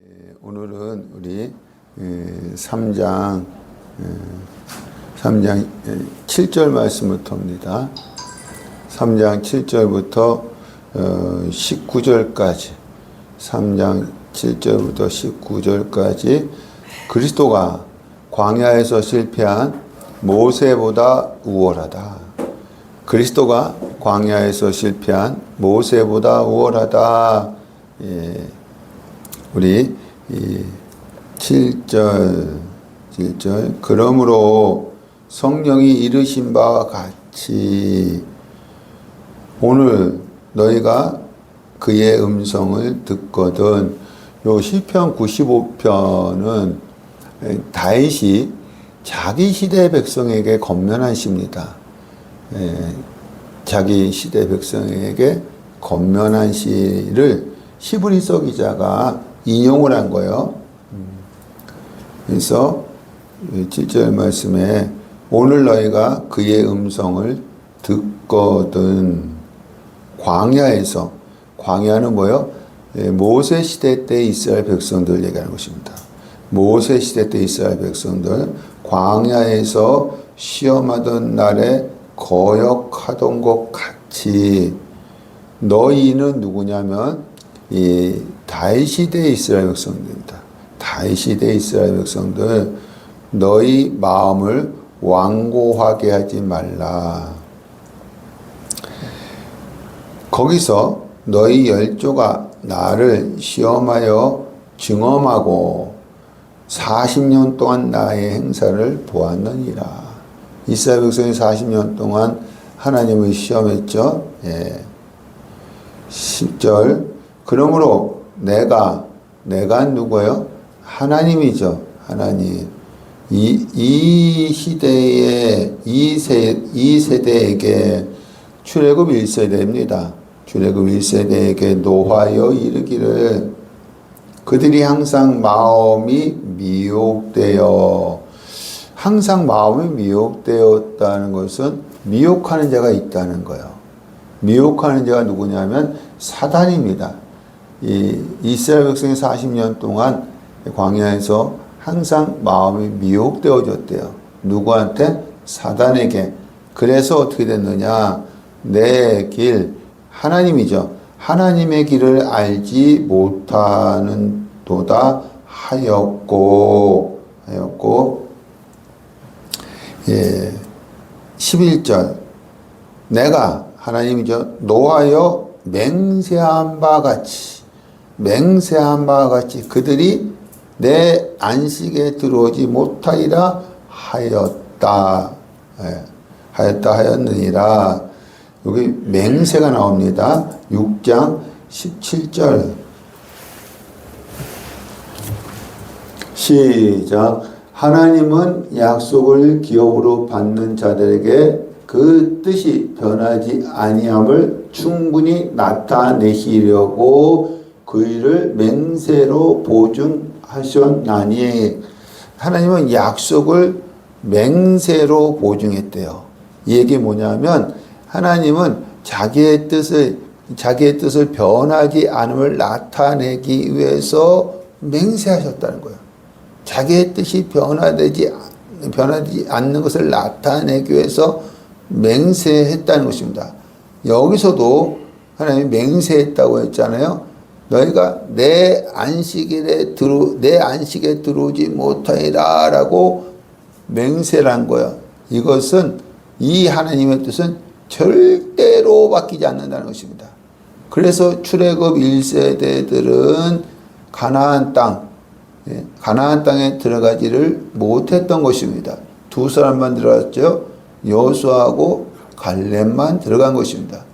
오늘은 우리 3장 7절 말씀부터입니다. 3장 7절부터 19절까지 3장 7절부터 19절까지 그리스도가 광야에서 실패한 모세보다 우월하다. 그리스도가 광야에서 실패한 모세보다 우월하다. 우리 7절 그러므로 성령이 이르신 바와 같이 오늘 너희가 그의 음성을 듣거든. 요 시편 95편은 다윗이 자기 시대 백성에게 건면한 시입니다. 자기 시대 백성에게 건면한 시를 히브리서 기자가 인용을 한 거예요. 그래서 7절 말씀에 오늘 너희가 그의 음성을 듣거든. 광야에서, 광야는 뭐요? 모세 시대 때 이스라엘 백성들 얘기하는 것입니다. 모세 시대 때 이스라엘 백성들 광야에서 시험하던 날에 거역하던 것 같이 너희는 누구냐면 이 다윗 시대 이스라엘 백성들입니다. 다윗 시대 이스라엘 백성들 너희 마음을 완고하게 하지 말라. 거기서 너희 열조가 나를 시험하여 증험하고 40년 동안 나의 행사를 보았느니라. 이스라엘 백성이 40년 동안 하나님을 시험했죠. 10절 그러므로 내가 누구예요? 하나님이죠. 하나님. 이 시대에 이 세대에게 출애굽 1세대입니다. 출애굽 1세대에게 노하여 이르기를 그들이 항상 마음이 미혹되어 항상 마음이 미혹되었다는 것은 미혹하는 자가 있다는 거예요. 미혹하는 자가 누구냐면 사단입니다. 이 이스라엘 백성이 40년 동안 광야에서 항상 마음이 미혹되어졌대요. 누구한테? 사단에게. 그래서 어떻게 됐느냐? 내 길, 하나님이죠. 하나님의 길을 알지 못하는 도다 하였고 11절 내가 하나님이죠. 노하여 맹세한 바와 같이 그들이 내 안식에 들어오지 못하리라 하였느니라. 여기 맹세가 나옵니다. 6장 17절 시작. 하나님은 약속을 기업으로 받는 자들에게 그 뜻이 변하지 아니함을 충분히 나타내시려고 그 일을 맹세로 보증하셨나니. 하나님은 약속을 맹세로 보증했대요. 이 얘기 뭐냐면 하나님은 자기의 뜻을 변하지 않음을 나타내기 위해서 맹세하셨다는 거예요. 자기의 뜻이 변하지 않는 것을 나타내기 위해서 맹세했다는 것입니다. 여기서도 하나님이 맹세했다고 했잖아요. 너희가 내 안식에 들어오지 못하리라 라고 맹세를 한 거야. 이것은 이 하나님의 뜻은 절대로 바뀌지 않는다는 것입니다. 그래서 출애굽 1세대들은 가나안 땅에 들어가지를 못했던 것입니다. 두 사람만 들어갔죠. 여호수아하고 갈렙만 들어간 것입니다.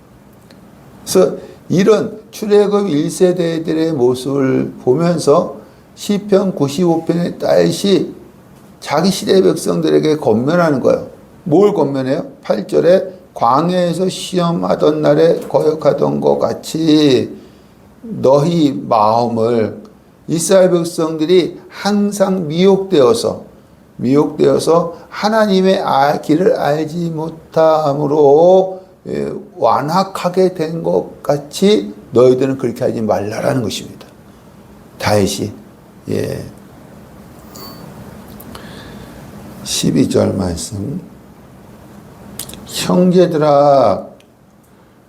그래서 이런 출애굽 1세대들의 모습을 보면서 시편 95편의 다윗이 자기 시대 백성들에게 건면하는 거예요. 뭘 건면해요? 8절에 광야에서 시험하던 날에 거역하던 것 같이 너희 마음을 이스라엘 백성들이 항상 미혹되어서 하나님의 길을 알지 못함으로 완악하게 된 것 같이 너희들은 그렇게 하지 말라라는 것입니다. 다윗이 예. 12절 말씀. 형제들아,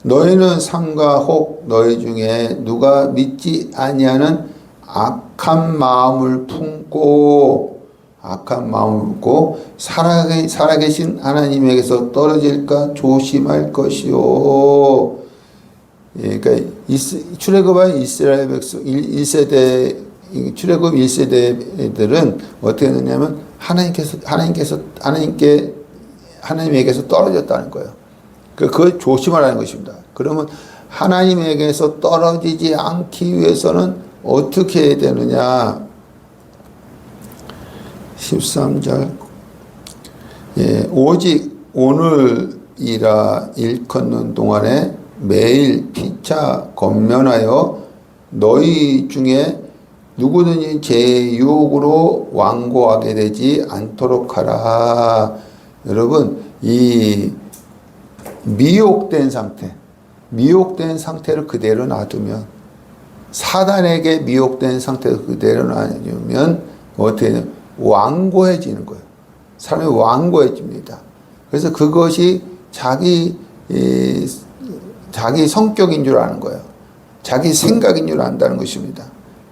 너희는 삼가 혹 너희 중에 누가 믿지 아니하는 악한 마음을 품고 살아계신 하나님에게서 떨어질까 조심할 것이요. 예, 그러니까 출애굽한 이스라엘 백성 1세대 출애굽 1세대들은 어떻게 했느냐면 하나님에게서 떨어졌다는 거예요. 그걸 조심하라는 것입니다. 그러면 하나님에게서 떨어지지 않기 위해서는 어떻게 해야 되느냐? 13절. 예, 오직 오늘이라 일컫는 동안에 매일 피차 권면하여 너희 중에 누구든지 제 유혹으로 완고하게 되지 않도록 하라. 여러분, 이 미혹된 상태를 그대로 놔두면, 사단에게 미혹된 상태를 그대로 놔두면 어떻게 되냐? 완고해지는 거예요. 사람이 완고해집니다. 그래서 그것이 자기 성격인 줄 아는 거예요. 자기 생각인 줄 안다는 것입니다.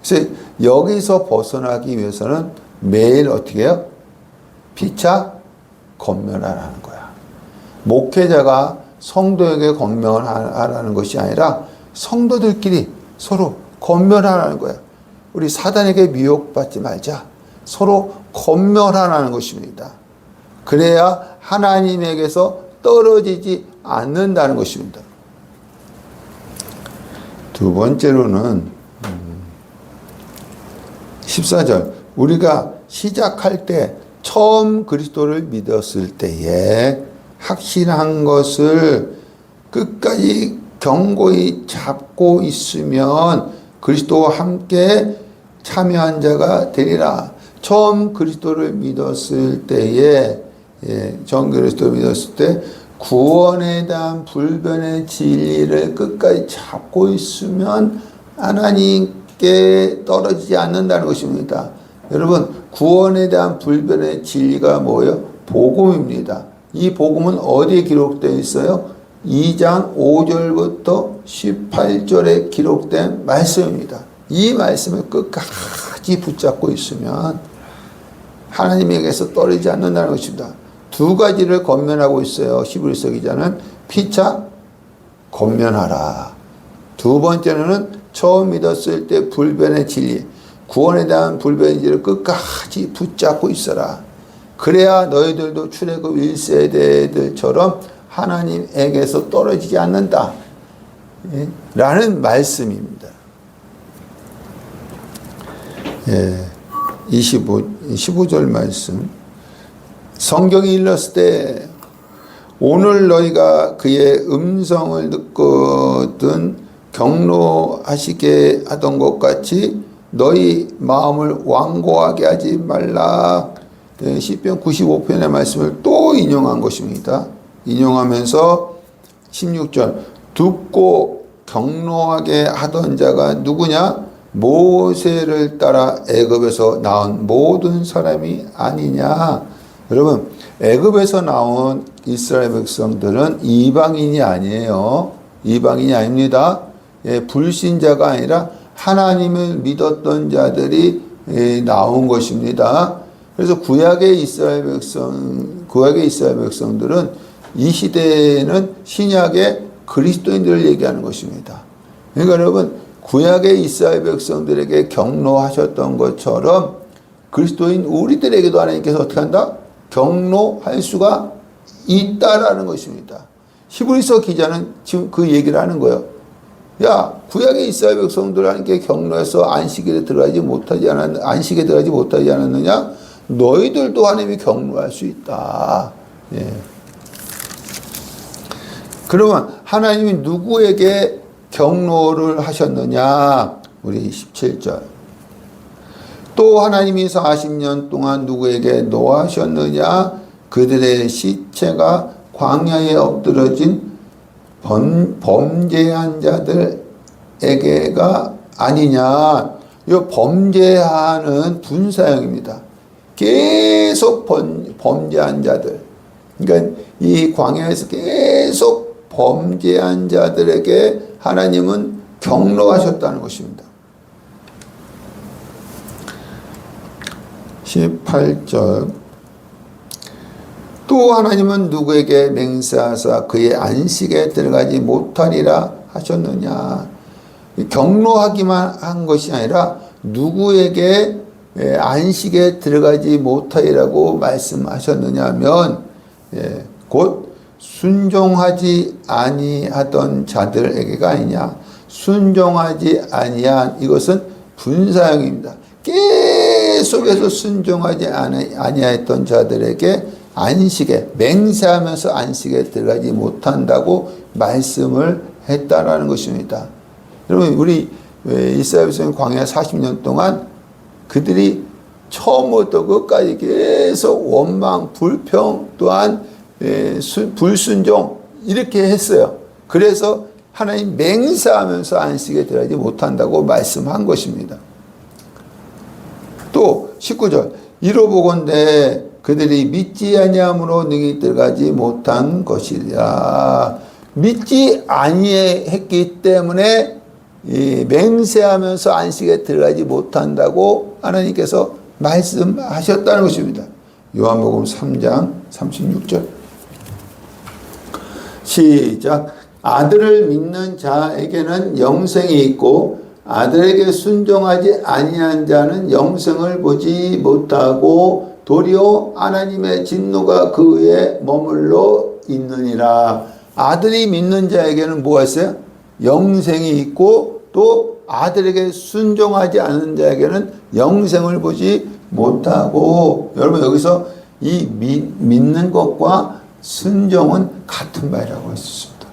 그래서 여기서 벗어나기 위해서는 매일 어떻게 해요? 피차 권면하라는 거야. 목회자가 성도에게 권면을 하라는 것이 아니라 성도들끼리 서로 권면하라는 거야. 우리 사단에게 미혹받지 말자. 서로 권면하라는 것입니다. 그래야 하나님에게서 떨어지지 않는다는 것입니다. 두 번째로는 14절. 우리가 시작할 때 처음 그리스도를 믿었을 때에 확신한 것을 끝까지 견고히 잡고 있으면 그리스도와 함께 참여한 자가 되리라. 처음 그리스도를 믿었을 때에, 처음 그리스도를 믿었을 때 구원에 대한 불변의 진리를 끝까지 잡고 있으면 하나님께 떨어지지 않는다는 것입니다. 여러분, 구원에 대한 불변의 진리가 뭐예요? 복음입니다. 이 복음은 어디에 기록되어 있어요? 2장 5절부터 18절에 기록된 말씀입니다. 이 말씀을 끝까지 붙잡고 있으면 하나님에게서 떨어지지 않는다는 것입니다. 두 가지를 권면하고 있어요. 히브리서 기자는 피차 권면하라. 두 번째는 처음 믿었을 때 불변의 진리, 구원에 대한 불변의 진리를 끝까지 붙잡고 있어라. 그래야 너희들도 출애굽 1세대들처럼 하나님에게서 떨어지지 않는다. 라는 말씀입니다. 15절 말씀. 성경이 일렀을 때 오늘 너희가 그의 음성을 듣거든 경로하시게 하던 것 같이 너희 마음을 완고하게 하지 말라. 시편 95편의 말씀을 또 인용한 것입니다. 인용하면서 16절. 듣고 경로하게 하던 자가 누구냐? 모세를 따라 애굽에서 나온 모든 사람이 아니냐. 여러분, 애굽에서 나온 이스라엘 백성들은 이방인이 아니에요. 이방인이 아닙니다. 불신자가 아니라 하나님을 믿었던 자들이 나온 것입니다. 그래서 구약의 이스라엘 백성들은 이 시대에는 신약의 그리스도인들을 얘기하는 것입니다. 그러니까 여러분, 구약의 이스라엘 백성들에게 경로하셨던 것처럼 그리스도인 우리들에게도 하나님께서 어떻게 한다? 경로할 수가 있다라는 것입니다. 히브리서 기자는 지금 그 얘기를 하는 거예요. 야, 구약의 이스라엘 백성들 하나님께 경로해서 안식에 들어가지 못하지 않았느냐? 너희들도 하나님이 경로할 수 있다. 예. 그러면 하나님이 누구에게 경로를 하셨느냐? 우리 17절. 또 하나님이 40년 동안 누구에게 노하셨느냐? 그들의 시체가 광야에 엎드러진 범죄한 자들에게가 아니냐? 이 범죄하는 분사형입니다. 계속 범죄한 자들. 그러니까 이 광야에서 계속 범죄한 자들에게 하나님은 경로하셨다는 것입니다. 18절. 또 하나님은 누구에게 맹세하사 그의 안식에 들어가지 못하리라 하셨느냐. 경로하기만 한 것이 아니라 누구에게 안식에 들어가지 못하리라고 말씀하셨느냐면 곧 순종하지 아니하던 자들에게가 아니냐. 순종하지 아니한 이것은 분사형입니다. 계속해서 순종하지 아니하였던 자들에게 안식에 맹세하면서 안식에 들어가지 못한다고 말씀을 했다라는 것입니다. 여러분 우리 이스라엘 백성 광야 40년 동안 그들이 처음부터 끝까지 계속 원망, 불평 또한 불순종 이렇게 했어요. 그래서 하나님 맹세하면서 안식에 들어가지 못한다고 말씀한 것입니다. 또 19절 이로 보건대 그들이 믿지 아니함으로 능히 들어가지 못한 것이라. 믿지 아니했기 때문에 맹세하면서 안식에 들어가지 못한다고 하나님께서 말씀하셨다는 것입니다. 요한복음 3장 36절 시작. 아들을 믿는 자에게는 영생이 있고 아들에게 순종하지 아니한 자는 영생을 보지 못하고 도리어 하나님의 진노가 그에 머물러 있느니라. 아들이 믿는 자에게는 뭐가 있어요? 영생이 있고 또 아들에게 순종하지 않는 자에게는 영생을 보지 못하고. 여러분 여기서 이 믿는 것과 순종은 같은 말이라고 했습니다.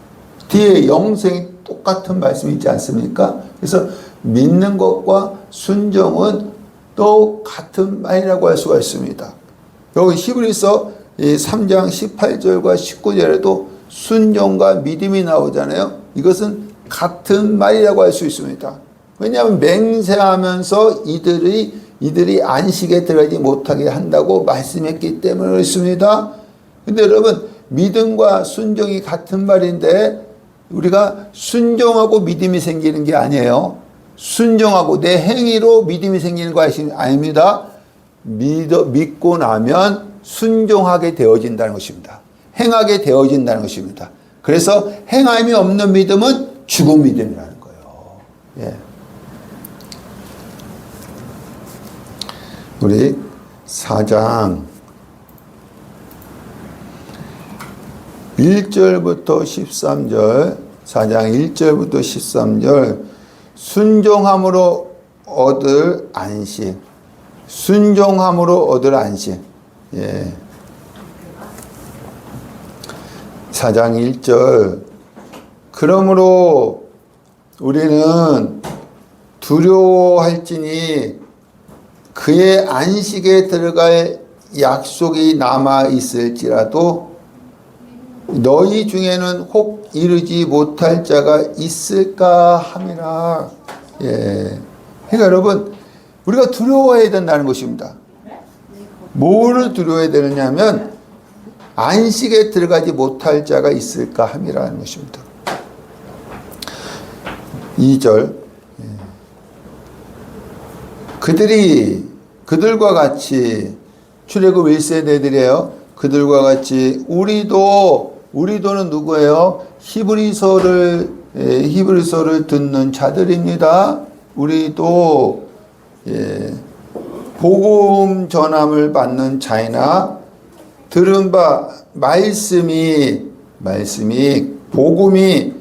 뒤에 영생이 똑같은 말씀이 있지 않습니까? 그래서 믿는 것과 순종은 또 같은 말이라고 할 수가 있습니다. 여기 히브리서 3장 18절과 19절에도 순종과 믿음이 나오잖아요. 이것은 같은 말이라고 할 수 있습니다. 왜냐하면 맹세하면서 이들이 안식에 들어가지 못하게 한다고 말씀했기 때문에 그렇습니다. 근데 여러분 믿음과 순종이 같은 말인데 우리가 순종하고 믿음이 생기는 게 아니에요. 순종하고 내 행위로 믿음이 생기는 거 아닙니다. 믿고 나면 순종하게 되어진다는 것입니다. 행하게 되어진다는 것입니다. 그래서 행함이 없는 믿음은 죽은 믿음이라는 거예요. 예. 우리 4장 1절부터 13절 4장 1절부터 13절 순종함으로 얻을 안식. 순종함으로 얻을 안식. 예. 4장 1절 그러므로 우리는 두려워할지니 그의 안식에 들어갈 약속이 남아 있을지라도 너희 중에는 혹 이르지 못할 자가 있을까 함이라. 예. 그러니까 여러분 우리가 두려워해야 된다는 것입니다. 뭐를 두려워해야 되느냐면 안식에 들어가지 못할 자가 있을까 함이라는 것입니다. 2절 그들과 같이 출애굽 1세대들이에요. 그들과 같이 우리도는 누구예요? 히브리서를 듣는 자들입니다. 우리도 복음 전함을 받는 자이나 들은 바 말씀이 복음이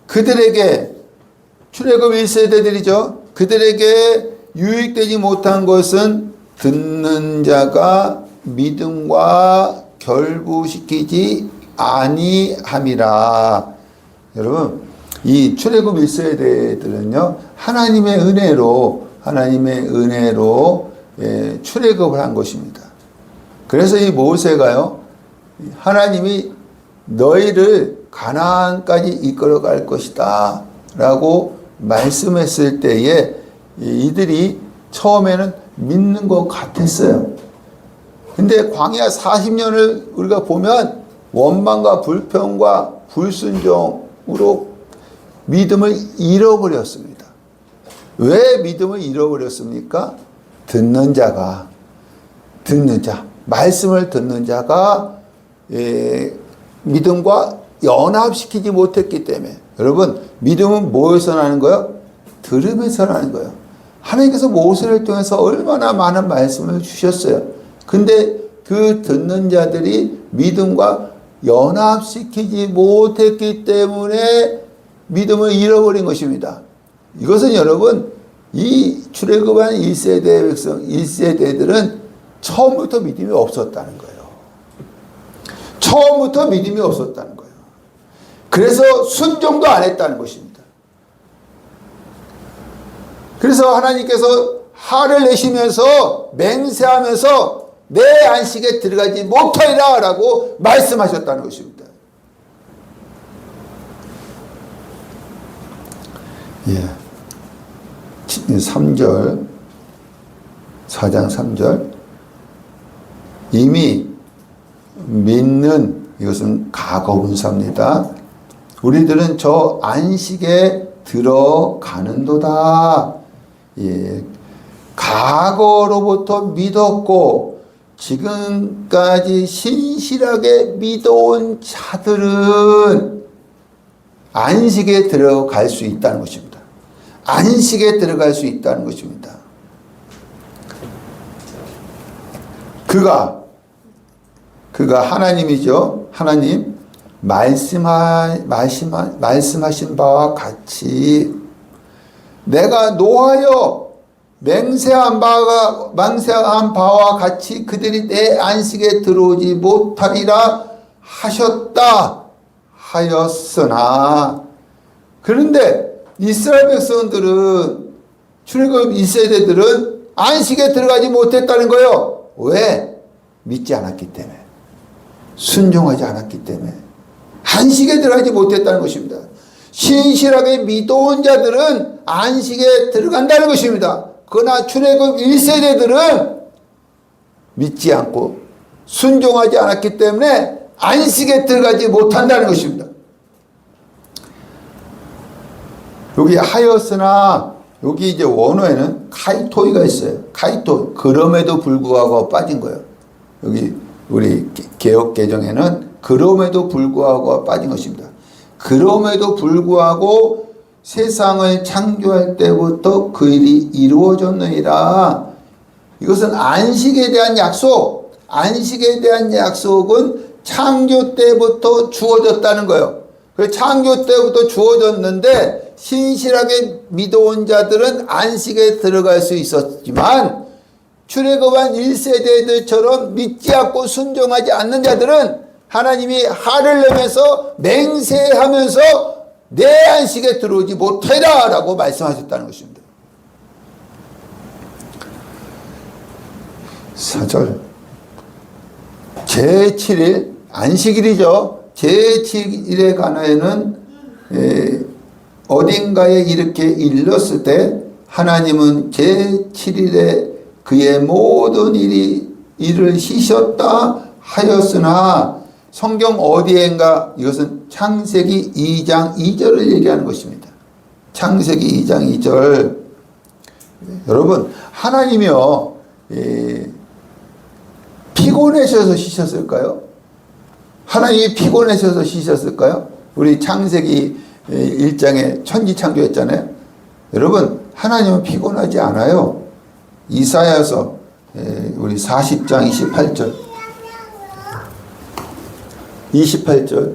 그들에게 출애굽 1세대들이죠. 그들에게 유익되지 못한 것은 듣는 자가 믿음과 결부시키지 아니함이라. 여러분 이 출애굽 1세대들은요 하나님의 은혜로 출애굽을 한 것입니다. 그래서 이 모세가요 하나님이 너희를 가나안까지 이끌어 갈 것이다 라고 말씀했을 때에 이들이 처음에는 믿는 것 같았어요. 근데 광야 40년을 우리가 보면 원망과 불평과 불순종으로 믿음을 잃어버렸습니다. 왜 믿음을 잃어버렸습니까? 듣는 자, 말씀을 듣는 자가 믿음과 연합시키지 못했기 때문에. 여러분, 믿음은 뭐에서 나는 거예요? 들음에서 나는 거예요. 하나님께서 모세를 통해서 얼마나 많은 말씀을 주셨어요. 근데 그 듣는 자들이 믿음과 연합시키지 못했기 때문에 믿음을 잃어버린 것입니다. 이것은 여러분, 이 출애굽한 1세대 백성, 1세대들은 처음부터 믿음이 없었다는 거예요. 처음부터 믿음이 없었다는 거예요. 그래서 순종도 안 했다는 것입니다. 그래서 하나님께서 화를 내시면서 맹세하면서 내 안식에 들어가지 못하리라 라고 말씀하셨다는 것입니다. 예. 3절, 4장 3절. 이미 믿는, 이것은 과거분사입니다. 우리들은 저 안식에 들어가는도다. 예. 과거로부터 믿었고 지금까지 신실하게 믿어온 자들은 안식에 들어갈 수 있다는 것입니다. 안식에 들어갈 수 있다는 것입니다. 그가 하나님이죠. 하나님 말씀하신 바와 같이 내가 노하여 맹세한 바와 같이 그들이 내 안식에 들어오지 못하리라 하였으나, 그런데 이스라엘 백성들은, 출애굽 1세대들은 안식에 들어가지 못했다는 거예요. 왜? 믿지 않았기 때문에, 순종하지 않았기 때문에 안식에 들어가지 못했다는 것입니다. 신실하게 믿어온 자들은 안식에 들어간다는 것입니다. 그러나 출애굽 1세대들은 믿지 않고 순종하지 않았기 때문에 안식에 들어가지 못한다는 것입니다. 여기 하였으나, 여기 이제 원어에는 카이토이가 있어요. 카이토, 그럼에도 불구하고 빠진 거예요. 여기 우리 개역 개정에는 그럼에도 불구하고 빠진 것입니다. 그럼에도 불구하고 세상을 창조할 때부터 그 일이 이루어졌느니라. 이것은 안식에 대한 약속, 안식에 대한 약속은 창조 때부터 주어졌다는 거예요. 창조 때부터 주어졌는데 신실하게 믿어온 자들은 안식에 들어갈 수 있었지만 출애굽한 1세대들처럼 믿지 않고 순종하지 않는 자들은 하나님이 화를 내면서 맹세하면서 내 안식에 들어오지 못하리라 라고 말씀하셨다는 것입니다. 4절, 제7일 안식일이죠. 제7일에 관하여는 어딘가에 이렇게 일렀을 때 하나님은 제7일에 그의 모든 일을 쉬셨다 하였으나, 성경 어디엔가, 이것은 창세기 2장 2절을 얘기하는 것입니다. 창세기 2장 2절. 여러분, 하나님이요, 피곤하셔서 쉬셨을까요? 하나님이 피곤하셔서 쉬셨을까요? 우리 창세기 1장에 천지 창조했잖아요. 여러분, 하나님은 피곤하지 않아요. 이사야서 우리 40장 28절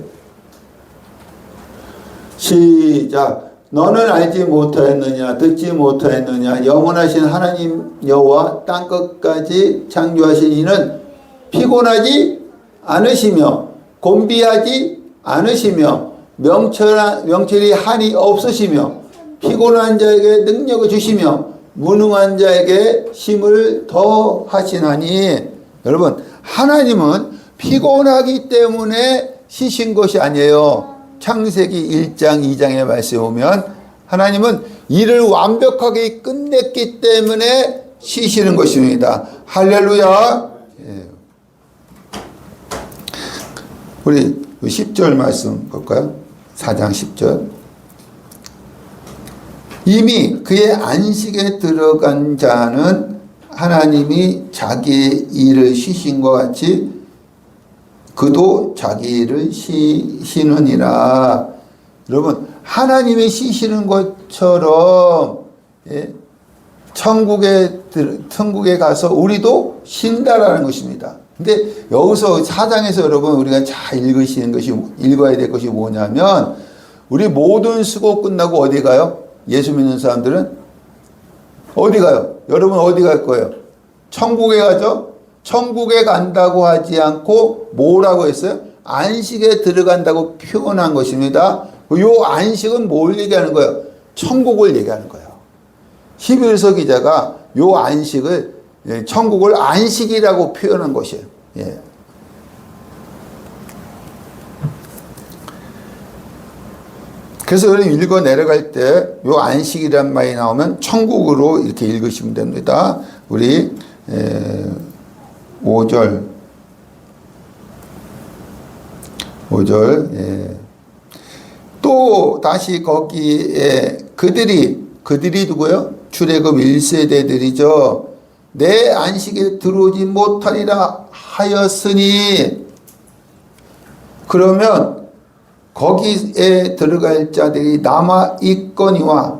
시작. 너는 알지 못하였느냐, 듣지 못하였느냐, 영원하신 하나님 여호와 땅끝까지 창조하신 이는 피곤하지 않으시며 곤비하지 않으시며 명철이 한이 없으시며 피곤한 자에게 능력을 주시며 무능한 자에게 힘을 더하시나니. 여러분, 하나님은 피곤하기 때문에 쉬신 것이 아니에요. 창세기 1장 2장의 말씀에 보면 하나님은 일을 완벽하게 끝냈기 때문에 쉬시는 것입니다. 할렐루야. 예. 우리 10절 말씀 볼까요? 4장 10절. 이미 그의 안식에 들어간 자는 하나님이 자기의 일을 쉬신 것 같이 그도 자기 일을 쉬느니라. 여러분, 하나님이 쉬시는 것처럼 천국에 가서 우리도 쉰다라는 것입니다. 근데 여기서 4장에서 여러분 우리가 잘 읽어야 될 것이 뭐냐면, 우리 모든 수고 끝나고 어디 가요? 예수 믿는 사람들은 어디 가요? 여러분 어디 갈 거예요? 천국에 가죠? 천국에 간다고 하지 않고 뭐라고 했어요? 안식에 들어간다고 표현한 것입니다. 요 안식은 뭘 얘기하는 거예요? 천국을 얘기하는 거예요. 히브리서 기자가 요 안식을, 천국을 안식이라고 표현한 것이에요. 예. 그래서 여러분 읽어 내려갈 때 요 안식이란 말이 나오면 천국으로 이렇게 읽으시면 됩니다. 우리 5절 예. 또 다시 거기에 그들이 누구요? 출애굽 1세대들이죠. 내 안식에 들어오지 못하리라 하였으니, 그러면 거기에 들어갈 자들이 남아 있거니와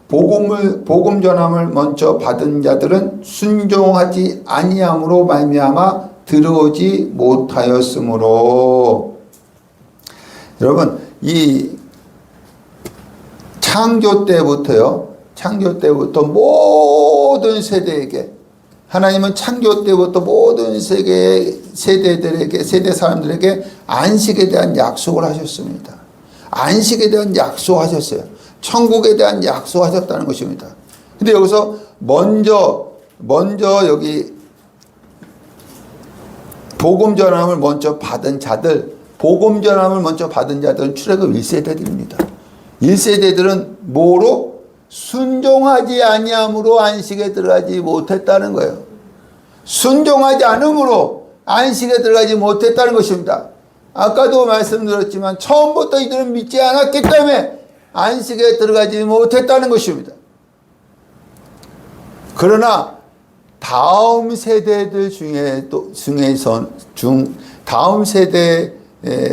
복음 전함을 먼저 받은 자들은 순종하지 아니함으로 말미암아 들어오지 못하였으므로. 여러분, 이 창조 때부터 모든 세대에게, 하나님은 창조 때부터 모든 세대 사람들에게 안식에 대한 약속을 하셨습니다. 안식에 대한 약속하셨어요. 천국에 대한 약속하셨다는 것입니다. 근데 여기서 먼저 여기 복음 전함을 먼저 받은 자들은 출애굽 1세대들입니다. 1세대들은 뭐로? 순종하지 아니함으로 안식에 들어가지 못했다는 거예요. 순종하지 않음으로 안식에 들어가지 못했다는 것입니다. 아까도 말씀드렸지만 처음부터 이들은 믿지 않았기 때문에 안식에 들어가지 못했다는 것입니다. 그러나 다음 세대들 다음 세대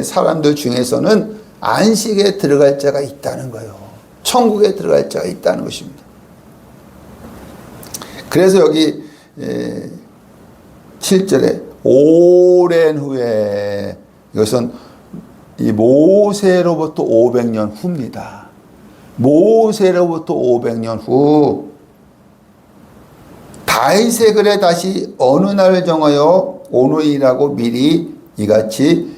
사람들 중에서는 안식에 들어갈 자가 있다는 거예요. 천국에 들어갈 자가 있다는 것입니다. 그래서 여기 7절에 오랜 후에, 이것은 이 모세로부터 500년 후입니다. 모세로부터 500년 후 다윗의 글에 다시 어느 날을 정하여 오늘이라고 미리 이같이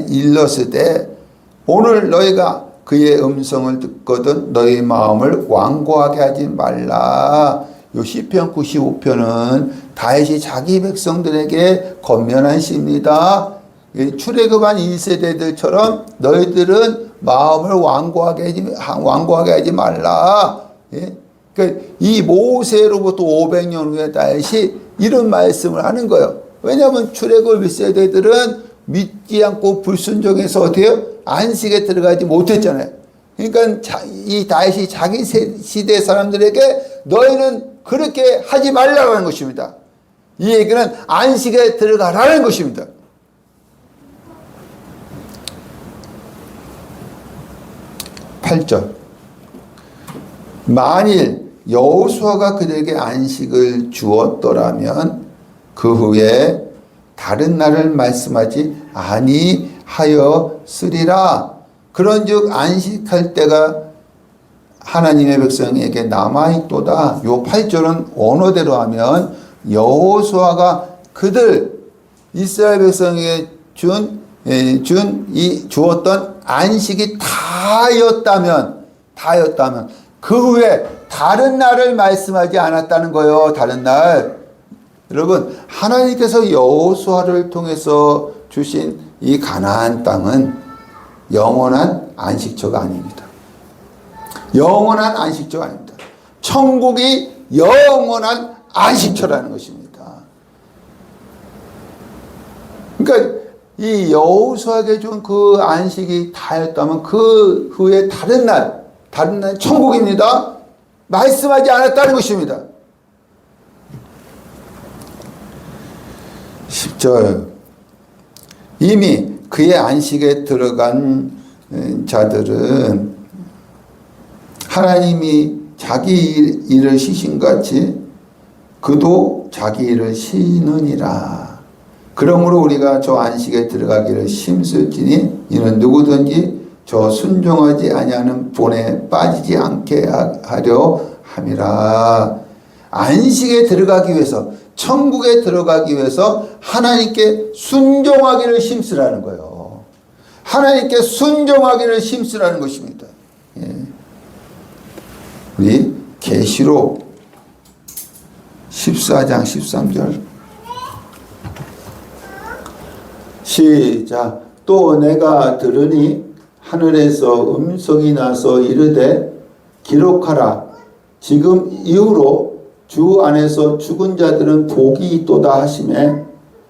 일렀으되 오늘 너희가 그의 음성을 듣거든 너희 마음을 완고하게 하지 말라. 요 시편 95편은 다윗이 자기 백성들에게 건면한 시입니다. 출애굽한 1세대들처럼 너희들은 마음을 완고하게 하지 말라. 그러니까 이 모세로부터 500년 후에 다윗이 이런 말씀을 하는 거예요. 왜냐하면 출애굽 1세대들은 믿지 않고 불순종해서 어때요? 안식에 들어가지 못했잖아요. 그러니까 이 다윗이 자기 시대 사람들에게 너희는 그렇게 하지 말라는 것입니다. 이 얘기는 안식에 들어가라는 것입니다. (8절) 만일 여호수아가 그들에게 안식을 주었더라면 그 후에 다른 날을 말씀하지 아니하였으리라. 그런즉 안식할 때가 하나님의 백성에게 남아있도다. 요 8절은 원어대로 하면 여호수아가 그들 이스라엘 백성에게 주었던 안식이 다였다면 그 후에 다른 날을 말씀하지 않았다는 거예요. 다른 날. 여러분, 하나님께서 여호수아를 통해서 주신 이 가나안 땅은 영원한 안식처가 아닙니다. 영원한 안식처가 아닙니다. 천국이 영원한 안식처라는 것입니다. 그러니까 이 여호수아에게 준 그 안식이 다였다면 그 후에 다른 날 천국입니다. 말씀하지 않았다는 것입니다. 10절 이미 그의 안식에 들어간 자들은 하나님이 자기 일을 쉬신 같이 그도 자기 일을 쉬느니라. 그러므로 우리가 저 안식에 들어가기를 힘쓸지니 이는 누구든지 저 순종하지 아니하는 본에 빠지지 않게 하려 함이라. 안식에 들어가기 위해서, 천국에 들어가기 위해서 하나님께 순종하기를 힘쓰라는 거예요. 하나님께 순종하기를 힘쓰라는 것입니다. 예. 우리 계시록 14장 13절 시작. 또 내가 들으니 하늘에서 음성이 나서 이르되 기록하라. 지금 이후로 주 안에서 죽은 자들은 복이 있도다 하시매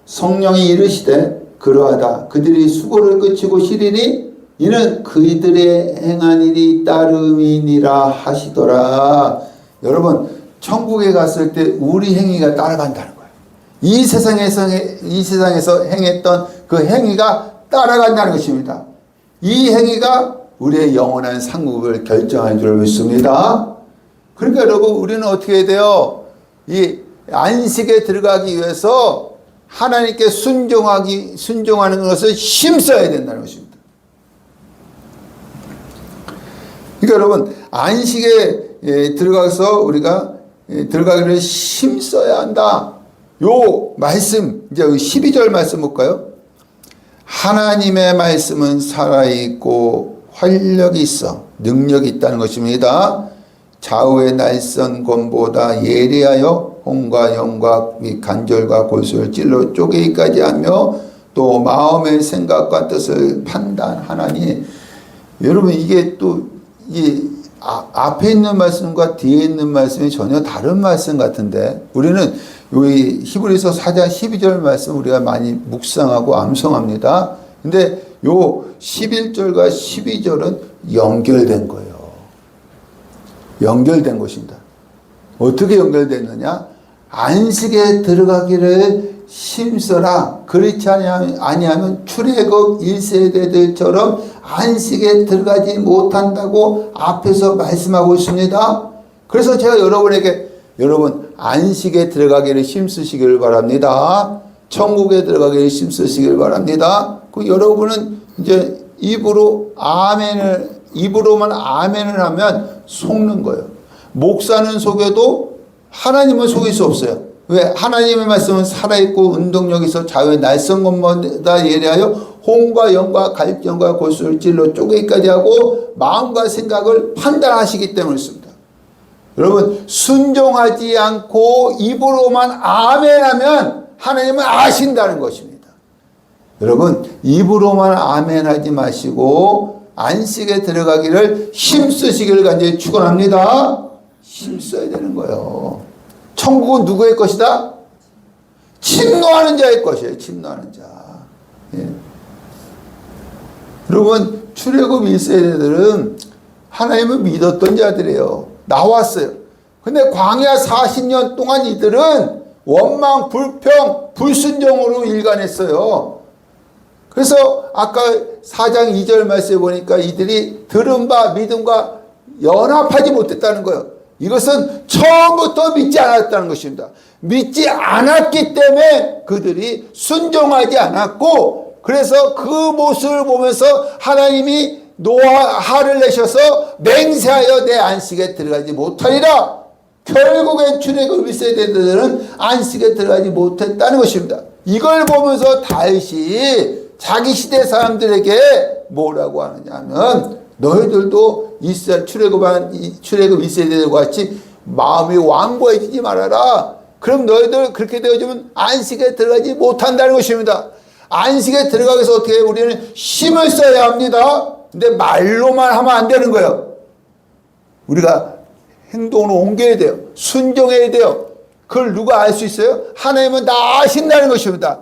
성령이 이르시되 그러하다. 그들이 수고를 그치고 쉬리니 이는 그들의 행한 일이 따름이니라 하시더라. 여러분, 천국에 갔을 때 우리 행위가 따라간다는 거예요. 이 세상에서 행했던 그 행위가 따라간다는 것입니다. 이 행위가 우리의 영원한 상급을 결정할 줄 믿습니다. 그러니까 여러분, 우리는 어떻게 해야 돼요? 이 안식에 들어가기 위해서 하나님께 순종하는 것을 힘써야 된다는 것입니다. 그러니까 여러분, 안식에 들어가서 우리가 들어가기를 힘써야 한다. 요 말씀, 이제 12절 말씀 볼까요? 하나님의 말씀은 살아있고 활력이 있어 능력이 있다는 것입니다. 좌우의 날선 검보다 예리하여 혼과 영과 및 간절과 골수를 찔러 쪼개기까지 하며 또 마음의 생각과 뜻을 판단하나니. 여러분, 이게 또 앞에 있는 말씀과 뒤에 있는 말씀이 전혀 다른 말씀 같은데, 우리는 이 히브리서 4장 12절 말씀 우리가 많이 묵상하고 암송합니다. 근데 요 11절과 12절은 연결된 거예요. 연결된 것입니다. 어떻게 연결됐느냐? 안식에 들어가기를 힘써라. 그렇지 아니하면 출애굽 1세대들처럼 안식에 들어가지 못한다고 앞에서 말씀하고 있습니다. 그래서 제가 여러분 안식에 들어가기를 힘쓰시길 바랍니다. 천국에 들어가기를 힘쓰시길 바랍니다. 그 여러분은 이제 입으로만 아멘을 하면 속는 거예요. 목사는 속여도 하나님은 속일 수 없어요. 왜? 하나님의 말씀은 살아있고 운동력이 있어 좌우의 날선 것보다 예리하여 혼과 영과 갈증과 골수를 찔러 쪼개기까지 하고 마음과 생각을 판단하시기 때문이었습니다. 여러분, 순종하지 않고 입으로만 아멘하면 하나님은 아신다는 것입니다. 여러분, 입으로만 아멘하지 마시고 안식에 들어가기를 힘쓰시기를 간절히 축원합니다. 힘써야 되는 거예요. 천국은 누구의 것이다? 침노하는 자의 것이에요. 침노하는 자. 예. 여러분, 출애굽 1세대들은 하나님을 믿었던 자들이에요. 나왔어요. 근데 광야 40년 동안 이들은 원망, 불평, 불순종으로 일관했어요. 그래서 아까 4장 2절 말씀에 보니까 이들이 들은 바 믿음과 연합하지 못했다는 거예요. 이것은 처음부터 믿지 않았다는 것입니다. 믿지 않았기 때문에 그들이 순종하지 않았고, 그래서 그 모습을 보면서 하나님이 노하를 내셔서 맹세하여 내 안식에 들어가지 못하리라. 결국엔 출애굽 1세대들은 안식에 들어가지 못했다는 것입니다. 이걸 보면서 다윗이 자기 시대 사람들에게 뭐라고 하느냐 하면, 너희들도 출애굽 1세대들과 같이 마음이 완고해지지 말아라. 그럼 너희들 그렇게 되어지면 안식에 들어가지 못한다는 것입니다. 안식에 들어가기 위해서 어떻게 해요? 우리는 힘을 써야 합니다. 근데 말로만 하면 안 되는 거예요. 우리가 행동으로 옮겨야 돼요. 순종해야 돼요. 그걸 누가 알 수 있어요? 하나님은 다 아신다는 것입니다.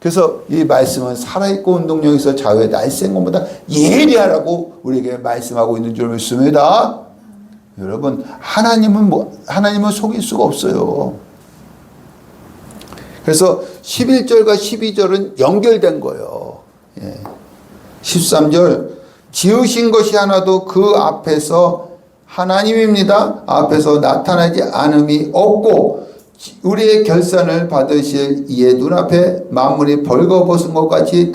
그래서 이 말씀은 살아있고 운동력에서 자유의 날쌘 것보다 예리하라고 우리에게 말씀하고 있는 줄 믿습니다. 여러분, 하나님은 속일 수가 없어요. 그래서 11절과 12절은 연결된 거예요. 13절, 지으신 것이 하나도 그 앞에서 하나님입니다. 앞에서 나타나지 않음이 없고 우리의 결산을 받으실 이의 눈앞에 만물이 벌거벗은 것 같이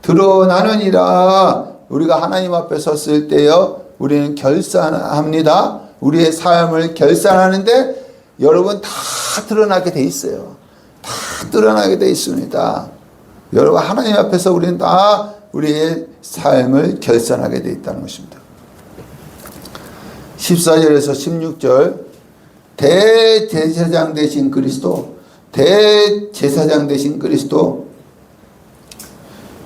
드러나느니라. 우리가 하나님 앞에 섰을 때요, 우리는 결산합니다. 우리의 삶을 결산하는데 여러분 다 드러나게 돼 있어요. 다 드러나게 돼 있습니다. 여러분, 하나님 앞에서 우리는 다 우리의 삶을 결산하게 돼 있다는 것입니다. 14절에서 16절, 대제사장 되신 그리스도, 대제사장 되신 그리스도.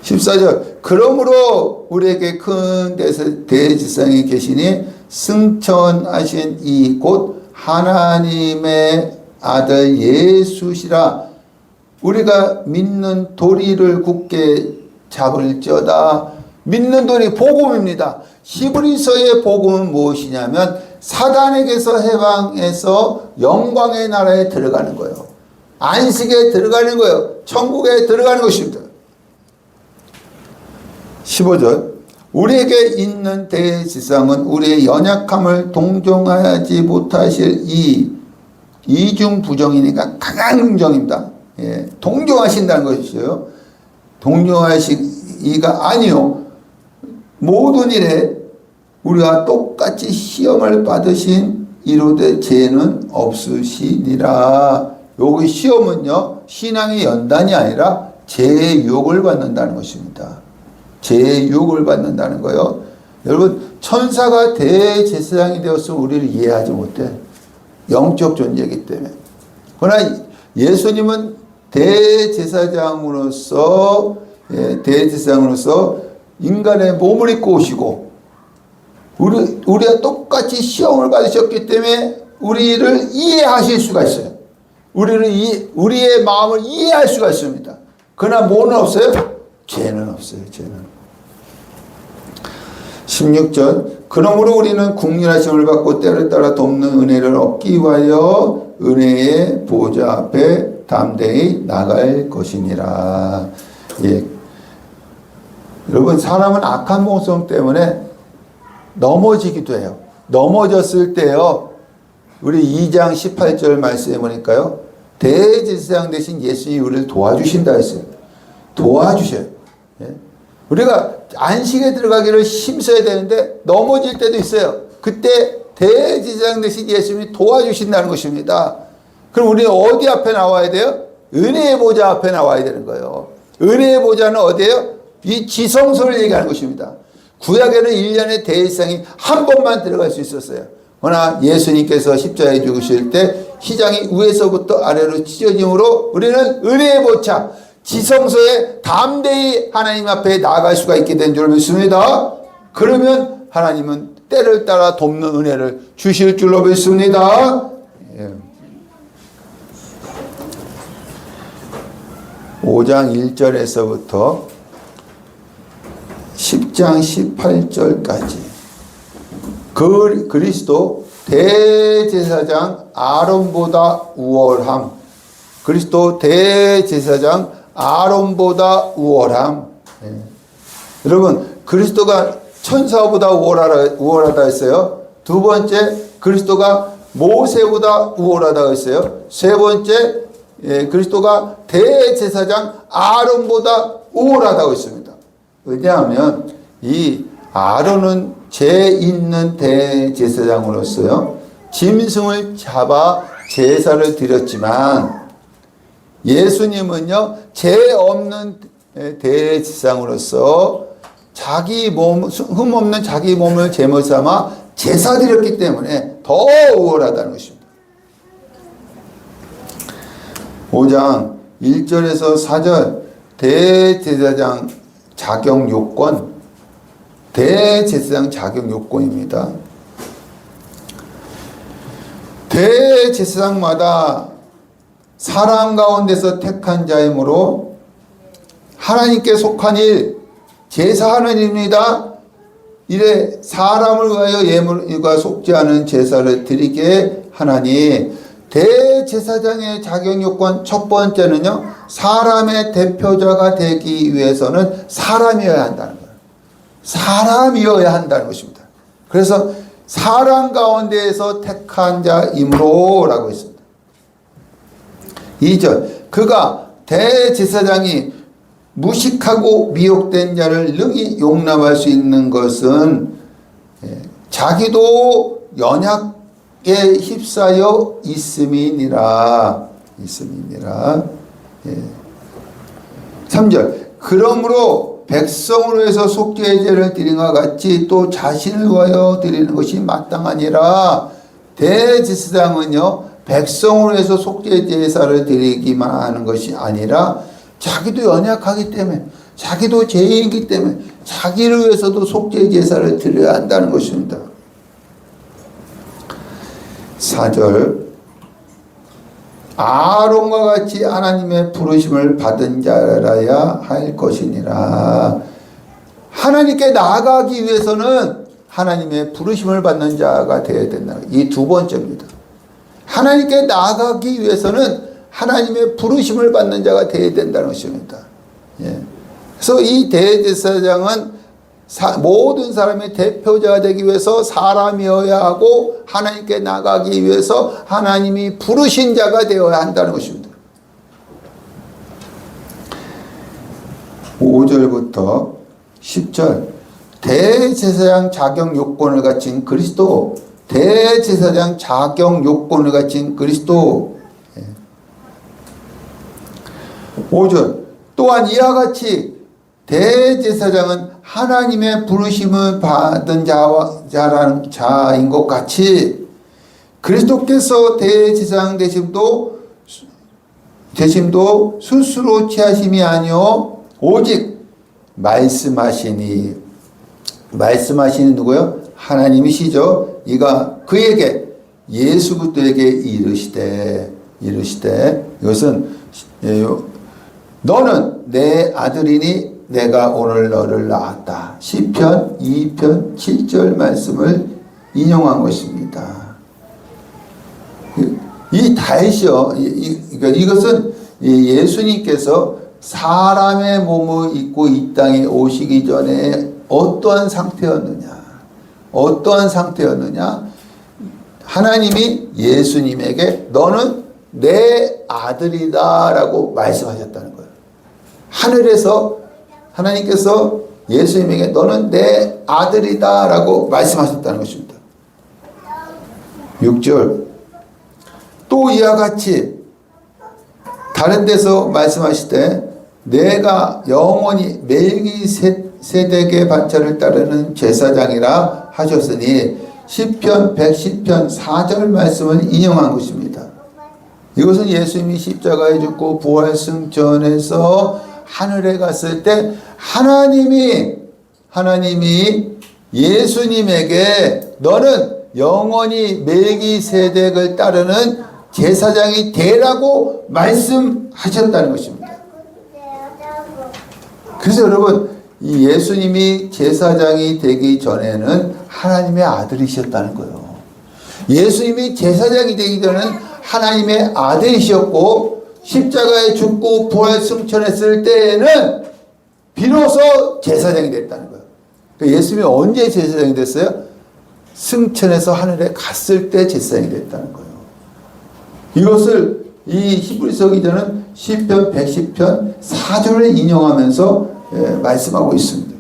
14절, 그러므로 우리에게 큰 대제사장이 계시니 승천하신 이 곧 하나님의 아들 예수시라. 우리가 믿는 도리를 굳게 잡을지어다. 믿는 도리, 복음입니다. 히브리서의 복음은 무엇이냐면 사단에게서 해방해서 영광의 나라에 들어가는 거예요. 안식에 들어가는 거예요. 천국에 들어가는 것입니다. 15절, 우리에게 있는 대제사장은 우리의 연약함을 동정하지 못하실 이중 부정이니까 강한 긍정입니다. 동정하신다는 것이죠. 동정하시기가 아니요, 모든 일에 우리와 똑같이 시험을 받으신 이로되 죄는 없으시니라. 여기 시험은요, 신앙의 연단이 아니라 죄의 유혹을 받는다는 것입니다. 죄의 유혹을 받는다는 거예요. 여러분, 천사가 대제사장이 되었으면 우리를 이해하지 못해. 영적 존재이기 때문에. 그러나 예수님은 대제사장으로서 인간의 몸을 입고 오시고 우리가 똑같이 시험을 받으셨기 때문에 우리를 이해하실 수가 있어요. 우리의 마음을 이해할 수가 있습니다. 그러나 뭐는 없어요? 죄는 없어요. 죄는. 16절, 그러므로 우리는 국률하심을 받고 때를 따라 돕는 은혜를 얻기 위하여 은혜의 보좌 앞에 담대히 나갈 것이니라. 여러분, 사람은 악한 본성 때문에 넘어지기도 해요. 넘어졌을 때요, 우리 2장 18절 말씀해 보니까요, 대제사장 대신 예수님이 우리를 도와주신다 했어요. 도와주셔요. 우리가 안식에 들어가기를 힘써야 되는데 넘어질 때도 있어요. 그때 대제사장 대신 예수님이 도와주신다는 것입니다. 그럼 우리는 어디 앞에 나와야 돼요? 은혜의 보좌 앞에 나와야 되는 거예요. 은혜의 보좌는 어디예요? 이 지성소를 얘기하는 것입니다. 구약에는 1년에 대제사장이 한 번만 들어갈 수 있었어요. 그러나 예수님께서 십자가에 죽으실 때 휘장이 위에서부터 아래로 찢어짐으로 우리는 은혜의 보좌, 지성소에 담대히 하나님 앞에 나아갈 수가 있게 된 줄 믿습니다. 그러면 하나님은 때를 따라 돕는 은혜를 주실 줄로 믿습니다. 5장 1절에서부터 10장 18절까지 그리스도 대제사장 아론보다 우월함. 그리스도 대제사장 아론보다 우월함. 여러분, 그리스도가 천사보다 우월하다 했어요. 두 번째, 그리스도가 모세보다 우월하다 했어요. 세 번째, 그리스도가 대제사장 아론보다 우월하다고 했습니다. 왜냐하면 이 아론은 죄 있는 대제사장으로서요, 짐승을 잡아 제사를 드렸지만 예수님은요, 죄 없는 대제사장으로서 흠없는 자기 몸을 제물 삼아 제사 드렸기 때문에 더 우월하다는 것입니다. 5장 1절에서 4절 대제사장 자격 요건, 대제사장 자격 요건입니다. 대제사장마다 사람 가운데서 택한 자이므로 하나님께 속한 일, 제사하는 일입니다. 이래 사람을 위하여 예물과 속지 않은 제사를 드리게 하나니, 대제사장의 자격 요건 첫 번째는요, 사람의 대표자가 되기 위해서는 사람이어야 한다는 거예요. 사람이어야 한다는 것입니다. 그래서 사람 가운데에서 택한 자이므로 라고 했습니다. 2절, 그가 대제사장이 무식하고 미혹된 자를 능히 용납할 수 있는 것은 자기도 연약에 휩싸여 있음이니라. 3절, 그러므로 백성으로 해서 속죄의 제를 드린 것 같이 또 자신을 위하여 드리는 것이 마땅하니라. 대제사장은요, 백성으로 해서 속죄의 제사를 드리기만 하는 것이 아니라 자기도 연약하기 때문에, 자기도 죄인이기 때문에 자기를 위해서도 속죄의 제사를 드려야 한다는 것입니다. 4절, 아론과 같이 하나님의 부르심을 받은 자라야 할 것이니라. 하나님께 나아가기 위해서는 하나님의 부르심을 받는 자가 되어야 된다. 이 두 번째입니다. 하나님께 나아가기 위해서는 하나님의 부르심을 받는 자가 되어야 된다는 것입니다. 그래서 이 대제사장은 모든 사람의 대표자가 되기 위해서 사람이어야 하고, 하나님께 나가기 위해서 하나님이 부르신 자가 되어야 한다는 것입니다. 5절부터 10절, 대제사장 자격 요건을 갖춘 그리스도, 대제사장 자격 요건을 갖춘 그리스도. 5절, 또한 이와 같이 대제사장은 하나님의 부르심을 받은 자인 것 같이 그리스도께서 대제사장 되심도 스스로 취하심이 아니요 오직 말씀하시니 누구요? 하나님이시죠. 이가 그에게 예수 그리스도에게 이르시되 이것은 너는 내 아들이니 내가 오늘 너를 낳았다. 시편 2편 7절 말씀을 인용한 것입니다. 이 다윗이요, 이것은 예수님께서 사람의 몸을 입고 이 땅에 오시기 전에 어떠한 상태였느냐? 하나님이 예수님에게 너는 내 아들이다 라고 말씀하셨다는 거예요. 하늘에서 하나님께서 예수님에게 너는 내 아들이다 라고 말씀하셨다는 것입니다. 6절, 또 이와 같이 다른 데서 말씀하시되 내가 영원히 멜기세덱의 반차를 따르는 제사장이라 하셨으니 시편 110편 4절 말씀을 인용한 것입니다. 이것은 예수님이 십자가에 죽고 부활 승천해서 하늘에 갔을 때 하나님이 예수님에게 너는 영원히 멜기세덱을 따르는 제사장이 되라고 말씀하셨다는 것입니다. 그래서 여러분, 이 예수님이 제사장이 되기 전에는 하나님의 아들이셨다는 거예요. 예수님이 제사장이 되기 전에는 하나님의 아들이셨고, 십자가에 죽고 부활 승천했을 때에는 비로소 제사장이 됐다는 거예요. 그러니까 예수님이 언제 제사장이 됐어요? 승천해서 하늘에 갔을 때 제사장이 됐다는 거예요. 이것을 이 히브리서 기자는 시편 110편 4절을 인용하면서 말씀하고 있습니다.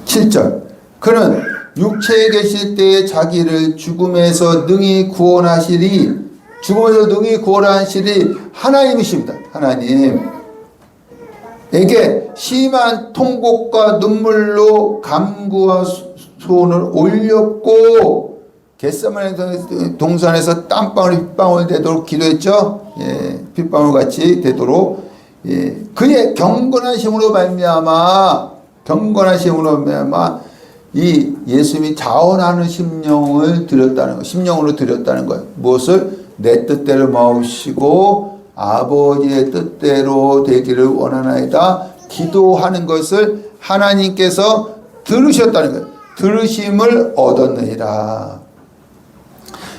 7절, 그는 육체에 계실 때에 자기를 죽음에서 능히 구원하시리 하나님이십니다. 하나님에게 심한 통곡과 눈물로 간구와 소원을 올렸고 겟세마네 동산에서 땀방울 빗방울 되도록 기도했죠. 빗방울 같이 되도록 그의 경건한 힘으로 말미암아 이 예수님이 자원하는 심령을 드렸다는 거, 심령으로 드렸다는 거예요. 무엇을? 내 뜻대로 마옵시고 아버지의 뜻대로 되기를 원하나이다. 기도하는 것을 하나님께서 들으셨다는 거예요. 들으심을 얻었느니라.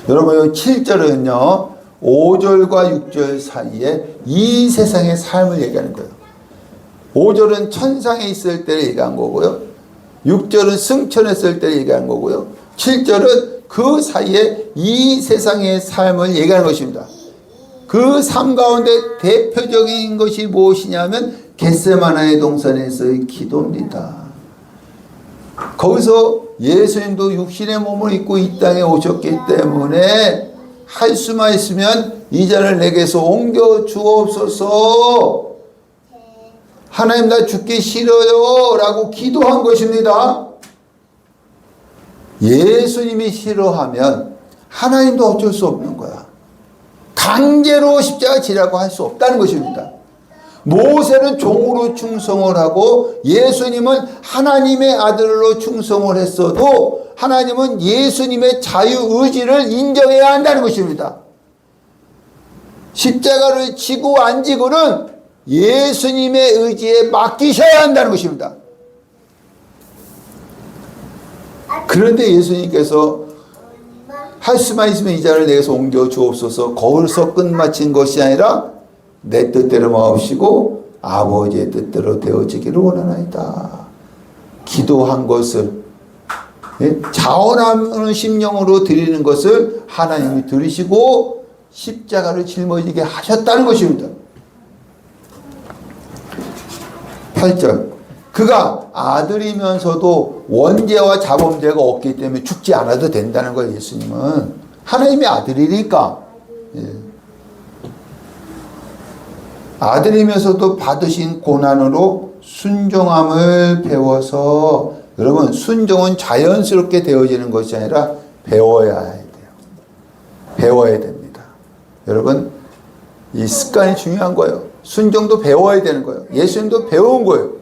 여러분 7절은요 5절과 6절 사이에 이 세상의 삶을 얘기하는 거예요. 5절은 천상에 있을 때를 얘기한 거고요. 6절은 승천했을 때를 얘기한 거고요. 7절은 그 사이에 이 세상의 삶을 얘기하는 것입니다. 그 삶 가운데 대표적인 것이 무엇이냐면 겟세마나의 동산에서의 기도입니다. 거기서 예수님도 육신의 몸을 입고 이 땅에 오셨기 때문에 할 수만 있으면 이 잔을 내게서 옮겨 주옵소서. 하나님 나 죽기 싫어요 라고 기도한 것입니다. 예수님이 싫어하면 하나님도 어쩔 수 없는 거야. 강제로 십자가 지라고 할 수 없다는 것입니다. 모세는 종으로 충성을 하고 예수님은 하나님의 아들로 충성을 했어도 하나님은 예수님의 자유의지를 인정해야 한다는 것입니다. 십자가를 지고 안 지고는 예수님의 의지에 맡기셔야 한다는 것입니다. 그런데 예수님께서 할 수만 있으면 이 자를 내게서 옮겨 주옵소서. 거기서 끝마친 것이 아니라 내 뜻대로 마옵시고 아버지의 뜻대로 되어지기를 원하나이다. 기도한 것을 자원하는 심령으로 드리는 것을 하나님이 들으시고 십자가를 짊어지게 하셨다는 것입니다. 8절 그가 아들이면서도 원죄와 자범죄가 없기 때문에 죽지 않아도 된다는 거예요. 예수님은 하나님의 아들이니까. 아들이면서도 받으신 고난으로 순종함을 배워서, 여러분 순종은 자연스럽게 되어지는 것이 아니라 배워야 해요. 배워야 됩니다. 여러분 이 습관이 중요한 거예요. 순종도 배워야 되는 거예요. 예수님도 배운 거예요.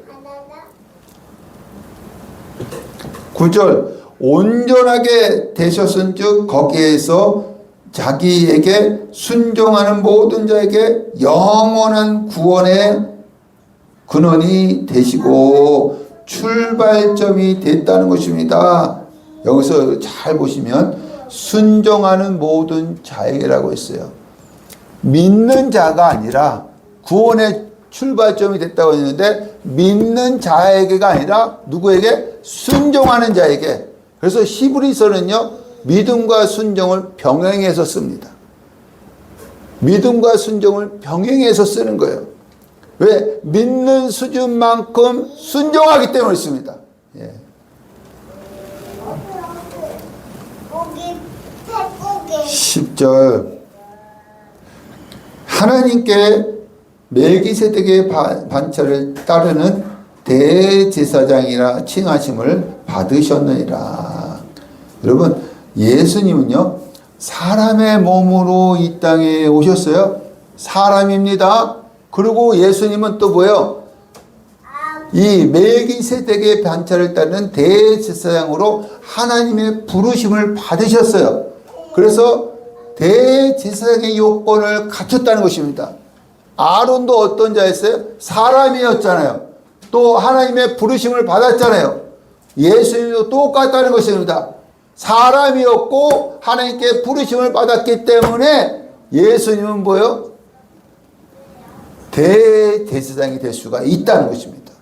9절 온전하게 되셨은즉 거기에서 자기에게 순종하는 모든 자에게 영원한 구원의 근원이 되시고 출발점이 됐다는 것입니다. 여기서 잘 보시면 순종하는 모든 자에게라고 했어요. 믿는 자가 아니라 구원의 출발점이 됐다고 했는데 믿는 자에게가 아니라 누구에게? 순종하는 자에게. 그래서 히브리서는요 믿음과 순종을 병행해서 씁니다. 믿음과 순종을 병행해서 쓰는 거예요. 왜? 믿는 수준만큼 순종하기 때문에 씁니다. 예. 10절 하나님께 멜기세덱의 반차를 따르는 대제사장이라 칭하심을 받으셨느니라. 여러분 예수님은요 사람의 몸으로 이 땅에 오셨어요. 사람입니다. 그리고 예수님은 또 뭐예요? 이 멜기세덱의 반차를 따르는 대제사장으로 하나님의 부르심을 받으셨어요. 그래서 대제사장의 요건을 갖췄다는 것입니다. 아론도 어떤 자였어요? 사람이었잖아요. 또 하나님의 부르심을 받았잖아요. 예수님도 똑같다는 것입니다. 사람이었고 하나님께 부르심을 받았기 때문에 예수님은 뭐예요? 대제사장이 될 수가 있다는 것입니다.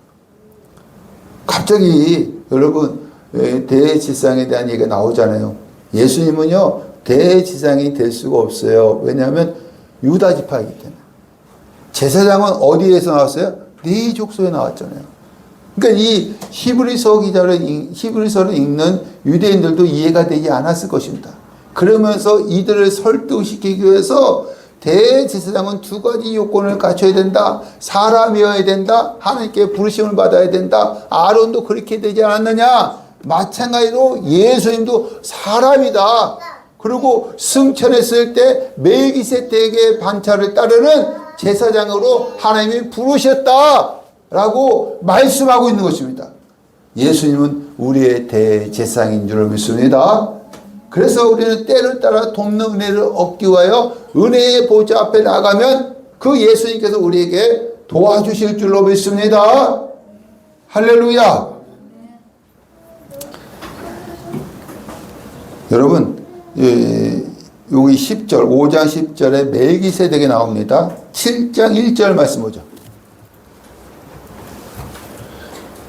갑자기 여러분 대제사장에 대한 얘기가 나오잖아요. 예수님은요 대제사장이 될 수가 없어요. 왜냐하면 유다 지파이기 때문에. 제사장은 어디에서 나왔어요? 네 족속에 나왔잖아요. 그러니까 이 히브리서를 읽는 유대인들도 이해가 되지 않았을 것입니다. 그러면서 이들을 설득시키기 위해서 대제사장은 두 가지 요건을 갖춰야 된다. 사람이어야 된다. 하나님께 부르심을 받아야 된다. 아론도 그렇게 되지 않았느냐? 마찬가지로 예수님도 사람이다. 그리고 승천했을 때 멜기세덱의 반차를 따르는 제사장으로 하나님이 부르셨다 라고 말씀하고 있는 것입니다. 예수님은 우리의 대제사장인 줄 믿습니다. 그래서 우리는 때를 따라 돕는 은혜를 얻기 위하여 은혜의 보좌 앞에 나가면 그 예수님께서 우리에게 도와주실 줄로 믿습니다. 할렐루야. 여러분, 여기 10절, 5장 10절에 멜기세덱이 나옵니다. 7장 1절 말씀 보죠.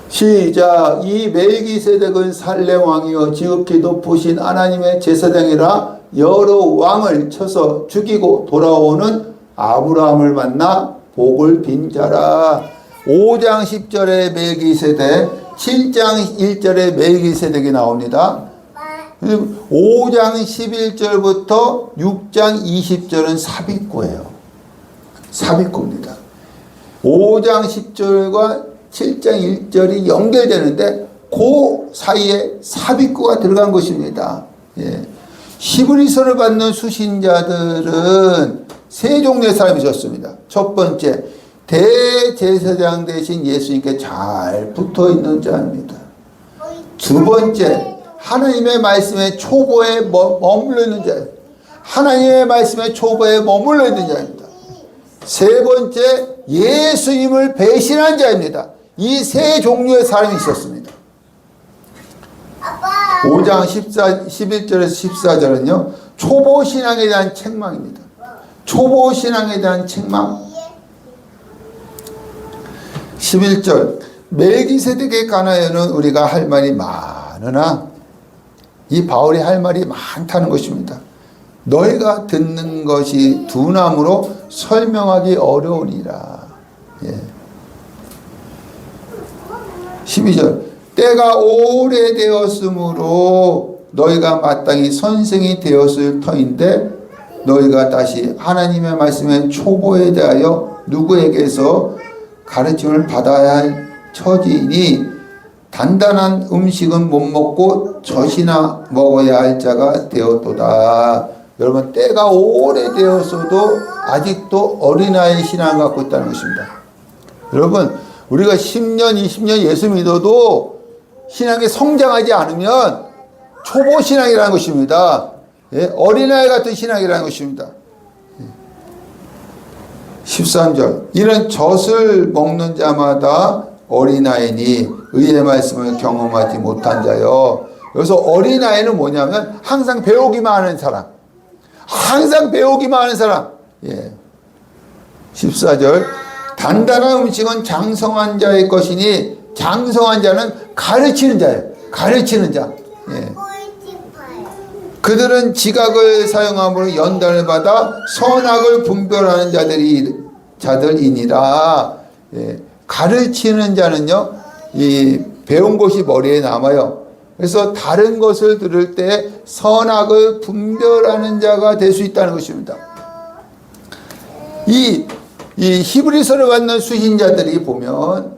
시작. 이 멜기세덱은 살렘 왕이요 지극히 높으신 하나님의 제사장이라 여러 왕을 쳐서 죽이고 돌아오는 아브라함을 만나 복을 빈 자라. 5장 10절에 멜기세덱, 7장 1절에 멜기세덱이 나옵니다. 5장 11절부터 6장 20절은 삽입구예요. 삽입구입니다. 5장 10절과 7장 1절이 연결되는데 그 사이에 삽입구가 들어간 것입니다. 예. 히브리서를 받는 수신자들은 세 종류의 사람이 있었습니다. 첫 번째, 대제사장 대신 예수님께 잘 붙어 있는 자입니다. 두 번째, 하나님의 말씀에 초보에 머물러 있는 자, 하나님의 말씀에 초보에 머물러 있는 자입니다. 세 번째, 예수님을 배신한 자입니다. 이 세 종류의 사람이 있었습니다. 5장 11절에서 14절은요, 초보신앙에 대한 책망입니다. 초보신앙에 대한 책망. 11절, 멜기세덱에 관하여는 우리가 할 말이 많으나, 이 바울이 할 말이 많다는 것입니다. 너희가 듣는 것이 두나무로 설명하기 어려우니라. 예. 12절, 때가 오래되었으므로 너희가 마땅히 선생이 되었을 터인데 너희가 다시 하나님의 말씀의 초보에 대하여 누구에게서 가르침을 받아야 할 처지이니 단단한 음식은 못 먹고 젖이나 먹어야 할 자가 되었도다. 여러분, 때가 오래되었어도 아직도 어린아이 신앙을 갖고 있다는 것입니다. 여러분, 우리가 10년, 20년 예수 믿어도 신앙이 성장하지 않으면 초보 신앙이라는 것입니다. 예? 어린아이 같은 신앙이라는 것입니다. 13절, 이는 젖을 먹는 자마다 어린아이니 의의 말씀을 경험하지 못한 자요. 여기서 어린아이는 뭐냐면 항상 배우기만 하는 사람, 항상 배우기만 하는 사람. 예. 14절, 단단한 음식은 장성한 자의 것이니 장성한 자는 가르치는 자예요. 가르치는 자. 예. 그들은 지각을 사용함으로 연단을 받아 선악을 분별하는 자들이니라. 예. 가르치는 자는요, 이 배운 것이 머리에 남아요. 그래서 다른 것을 들을 때 선악을 분별하는 자가 될 수 있다는 것입니다. 이 히브리서를 받는 수신자들이 보면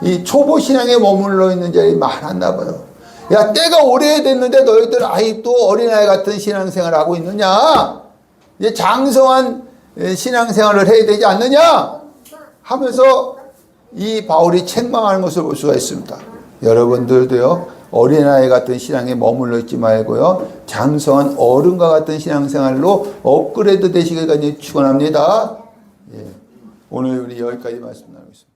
이 초보 신앙에 머물러 있는 자들이 많았나 봐요. 야, 때가 오래됐는데 너희들 아직도 어린아이 같은 신앙생활을 하고 있느냐? 이제 장성한 신앙생활을 해야 되지 않느냐? 하면서 이 바울이 책망하는 것을 볼 수가 있습니다. 여러분들도요, 어린아이 같은 신앙에 머물러 있지 말고요, 장성한 어른과 같은 신앙생활로 업그레이드 되시길 간절히 축원합니다. 예. 오늘 우리 여기까지 말씀 나누겠습니다.